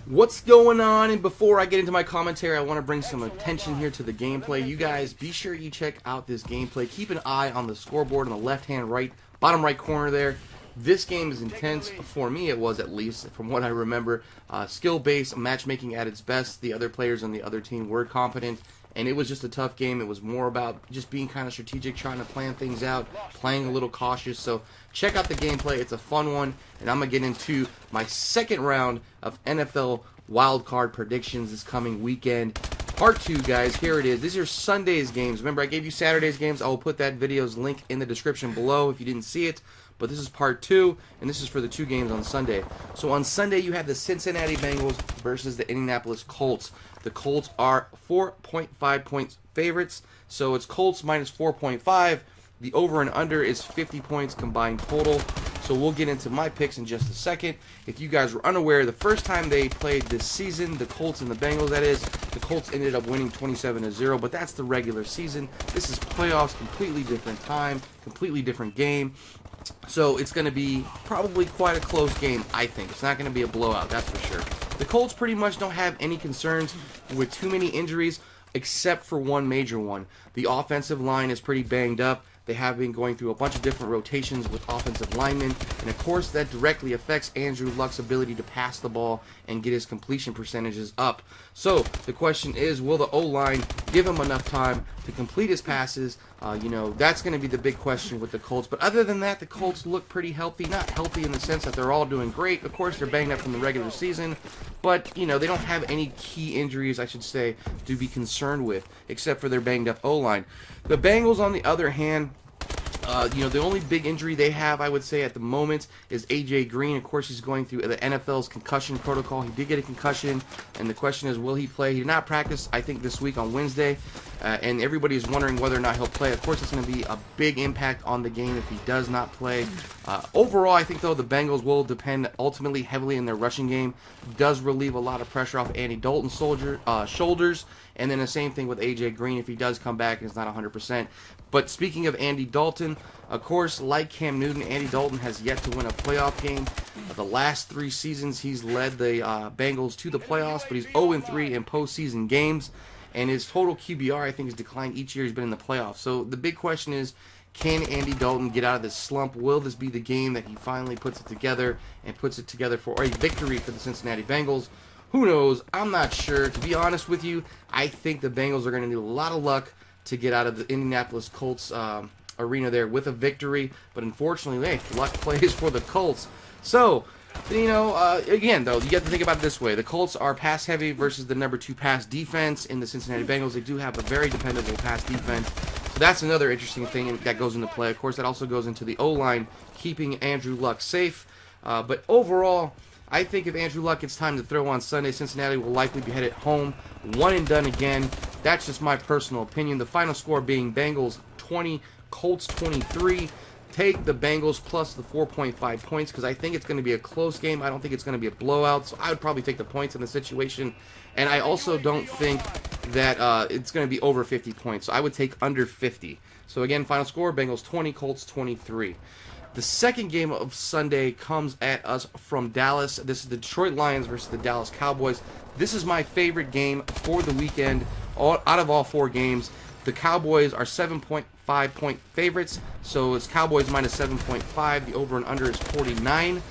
What's going on? And before I get into my commentary, I want to bring some attention here to the gameplay. You guys, be sure you check out this gameplay. Keep an eye on the scoreboard on the left-hand bottom right corner there. This game is intense. For me, it was, at least, from what I remember. Skill-based, matchmaking at its best. The other players on the other team were competent, and it was just a tough game. It was more about just being kind of strategic, trying to plan things out, playing a little cautious. So check out the gameplay. It's a fun one, and I'm going to get into my second round of NFL Wildcard predictions this coming weekend. Part 2, guys. Here it is. These are Sunday's games. Remember, I gave you Saturday's games. I will put that video's link in the description below if you didn't see it. But this is part 2, and this is for the 2 games on Sunday. So on Sunday, you have the Cincinnati Bengals versus the Indianapolis Colts. The Colts are 4.5 point favorites, so it's Colts minus 4.5. The over and under is 50 points combined total. So we'll get into my picks in just a second. If you guys were unaware, the first time they played this season, the Colts and the Bengals, that is, the Colts ended up winning 27-0, but that's the regular season. This is playoffs, completely different time, completely different game. So it's going to be probably quite a close game, I think. It's not going to be a blowout, that's for sure. The Colts pretty much don't have any concerns with too many injuries, except for one major one. The offensive line is pretty banged up. They have been going through a bunch of different rotations with offensive linemen, and of course that directly affects Andrew Luck's ability to pass the ball and get his completion percentages up. So the question is, will the O-line give him enough time to complete his passes? That's going to be the big question with the Colts. But other than that, the Colts look pretty healthy. Not healthy in the sense that they're all doing great. Of course, they're banged up from the regular season, but they don't have any key injuries, I should say, to be concerned with, except for their banged up O-line. The Bengals, on the other hand, the only big injury they have, I would say, at the moment is A.J. Green. Of course, he's going through the NFL's concussion protocol. He did get a concussion, and the question is, will he play? He did not practice, I think, this week on Wednesday, and everybody is wondering whether or not he'll play. Of course, it's going to be a big impact on the game if he does not play. Overall, I think, though, the Bengals will depend ultimately heavily in their rushing game. It does relieve a lot of pressure off Andy Dalton's shoulders, and then the same thing with A.J. Green if he does come back and is not 100%. But speaking of Andy Dalton, of course, like Cam Newton, Andy Dalton has yet to win a playoff game. The last 3 seasons, he's led the Bengals to the playoffs, but he's 0-3 in postseason games. And his total QBR, I think, has declined each year he's been in the playoffs. So the big question is, can Andy Dalton get out of this slump? Will this be the game that he finally puts it together and puts it together for a victory for the Cincinnati Bengals? Who knows? I'm not sure. To be honest with you, I think the Bengals are going to need a lot of luck to get out of the Indianapolis Colts arena there with a victory. But unfortunately, hey, luck plays for the Colts. So, again, though, you have to think about it this way. The Colts are pass-heavy versus the number 2 pass defense in the Cincinnati Bengals. They do have a very dependable pass defense. So that's another interesting thing that goes into play. Of course, that also goes into the O-line, keeping Andrew Luck safe. But overall, I think if Andrew Luck gets time to throw on Sunday, Cincinnati will likely be headed home, one and done again. That's just my personal opinion. The final score being Bengals 20, Colts 23. Take the Bengals plus the 4.5 points because I think it's going to be a close game. I don't think it's going to be a blowout, so I would probably take the points in the situation. And I also don't think that it's going to be over 50 points, so I would take under 50. So again, final score, Bengals 20, Colts 23. The second game of Sunday comes at us from Dallas. This is the Detroit Lions versus the Dallas Cowboys. This is my favorite game for the weekend. Out of all 4 games, the Cowboys are 7.5 point favorites, so it's Cowboys minus 7.5. The over and under is 49.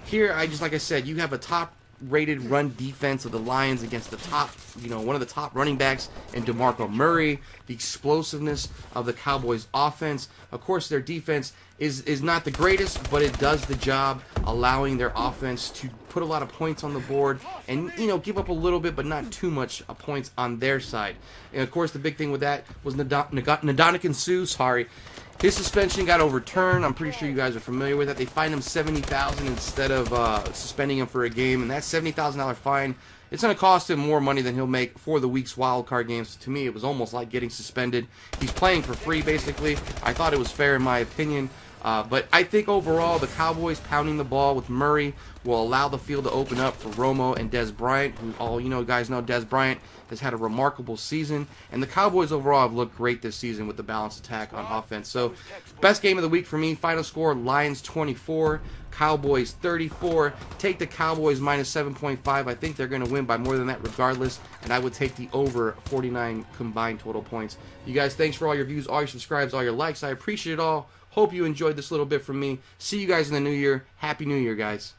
Here, like I said, you have a top-rated run defense of the Lions against the top, one of the top running backs in DeMarco Murray. The explosiveness of the Cowboys' offense. Of course, their defense is not the greatest, but it does the job, allowing their offense to put a lot of points on the board and, give up a little bit, but not too much points on their side. And, of course, the big thing with that was Ndamukong Suh, his suspension got overturned. I'm pretty sure you guys are familiar with that. They fined him $70,000 instead of suspending him for a game, and that $70,000 fine, it's going to cost him more money than he'll make for the week's wild card games. To me, it was almost like getting suspended. He's playing for free, basically. I thought it was fair in my opinion. But I think overall, the Cowboys pounding the ball with Murray will allow the field to open up for Romo and Dez Bryant, who all guys know Dez Bryant has had a remarkable season. And the Cowboys overall have looked great this season with the balanced attack on offense. So, best game of the week for me, final score, Lions 24, Cowboys 34. Take the Cowboys minus 7.5. I think they're going to win by more than that regardless, and I would take the over 49 combined total points. You guys, thanks for all your views, all your subscribes, all your likes. I appreciate it all. Hope you enjoyed this little bit from me. See you guys in the new year. Happy New Year, guys.